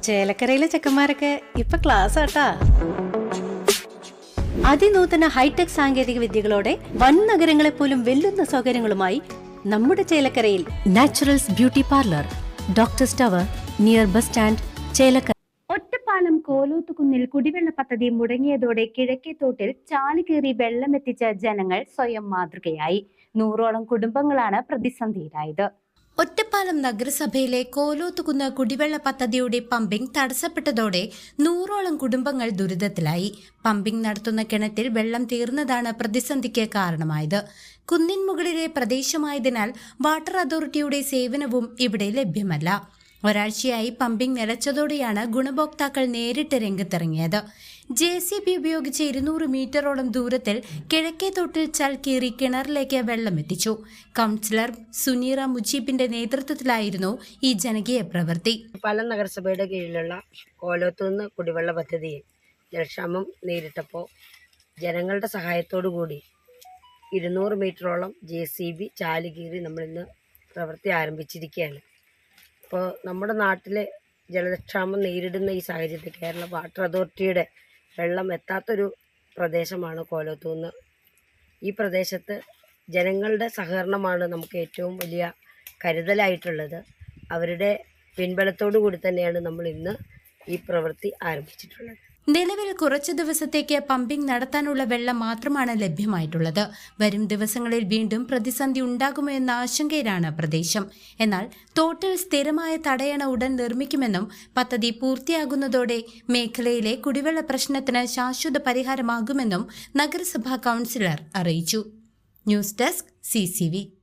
ചേലക്കരയിലെ ചെക്കന്മാരൊക്കെ ഇപ്പൊ ക്ലാസ് ആട്ടാ. അതിനൂതന ഹൈടെക് സാങ്കേതിക വിദ്യകളോടെ വൻ നഗരങ്ങളെ പോലും വെല്ലുന്ന സൗകര്യങ്ങളുമായി നമ്മുടെ ചേലക്കരയിൽ naturals beauty parlour, doctors tower, near bus stand, Chelakkara. Ottapalam കോലോത്തുകുന്നിൽ കുടിവെള്ള പദ്ധതി മുടങ്ങിയതോടെ കിഴക്കേത്തോട്ടിൽ ചാലുകീറി വെള്ളമെത്തിച്ച ജനങ്ങൾ സ്വയം മാതൃകയായി. 100ഓളം കുടുംബങ്ങളാണ് പ്രതിസന്ധിയിലായത്. ഒറ്റപ്പാലം നഗരസഭയിലെ കോലോത്തുകുന്ന് കുടിവെള്ള പദ്ധതിയുടെ പമ്പിംഗ് തടസ്സപ്പെട്ടതോടെ 100ഓളം കുടുംബങ്ങൾ ദുരിതത്തിലായി. പമ്പിംഗ് നടത്തുന്ന കിണറ്റിൽ വെള്ളം തീർന്നതാണ് പ്രതിസന്ധിക്ക് കാരണമായത്. കുന്നിൻ മുകളിലെ പ്രദേശമായതിനാൽ വാട്ടർ അതോറിറ്റിയുടെ സേവനവും ഇവിടെ ലഭ്യമല്ല. ഒരാഴ്ചയായി പമ്പിംഗ് നിലച്ചതോടെയാണ് ഗുണഭോക്താക്കൾ നേരിട്ട് രംഗത്തിറങ്ങിയത്. JCB ഉപയോഗിച്ച് 200 മീറ്ററോളം ദൂരത്തിൽ കിഴക്കേത്തോട്ടിൽ ചൽക്കീറി കിണറിലേക്ക് വെള്ളമെത്തിച്ചു. കൗൺസിലർ സുനീറ മുജീബിന്റെ നേതൃത്വത്തിലായിരുന്നു ഈ ജനകീയ പ്രവൃത്തി. പാലം നഗരസഭയുടെ കീഴിലുള്ള കോലോത്തുനിന്ന് കുടിവെള്ള പദ്ധതിയിൽ ജലക്ഷാമം നേരിട്ടപ്പോൾ ജനങ്ങളുടെ സഹായത്തോടു കൂടി 200 മീറ്ററോളം JCB ചാലുകീറി നമ്മളിന്ന് പ്രവൃത്തി ആരംഭിച്ചിരിക്കുകയാണ്. ഇപ്പോൾ നമ്മുടെ നാട്ടിലെ ജലക്ഷാമം നേരിടുന്ന ഈ സാഹചര്യത്തിൽ കേരള വാട്ടർ അതോറിറ്റിയുടെ വെള്ളം എത്താത്തൊരു പ്രദേശമാണ് കോലോത്തുകുന്ന്. ഈ പ്രദേശത്ത് ജനങ്ങളുടെ സഹകരണമാണ് നമുക്ക് ഏറ്റവും വലിയ കരുതലായിട്ടുള്ളത്. അവരുടെ പിൻബലത്തോടു കൂടി തന്നെയാണ് നമ്മൾ ഇന്ന് ഈ പ്രവൃത്തി ആരംഭിച്ചിട്ടുള്ളത്. നിലവിൽ കുറച്ചു ദിവസത്തേക്ക് പമ്പിംഗ് നടത്താനുള്ള വെള്ളം മാത്രമാണ് ലഭ്യമായിട്ടുള്ളത്. വരും ദിവസങ്ങളിൽ വീണ്ടും പ്രതിസന്ധി ഉണ്ടാകുമോ എന്ന ആശങ്കയിലാണ് പ്രദേശം. എന്നാൽ തോട്ടിൽ സ്ഥിരമായ തടയണ ഉടൻ നിർമ്മിക്കുമെന്നും പദ്ധതി പൂർത്തിയാകുന്നതോടെ മേഖലയിലെ കുടിവെള്ള പ്രശ്നത്തിന് ശാശ്വത പരിഹാരമാകുമെന്നും നഗരസഭാ കൗൺസിലർ അറിയിച്ചു. News desk CCV.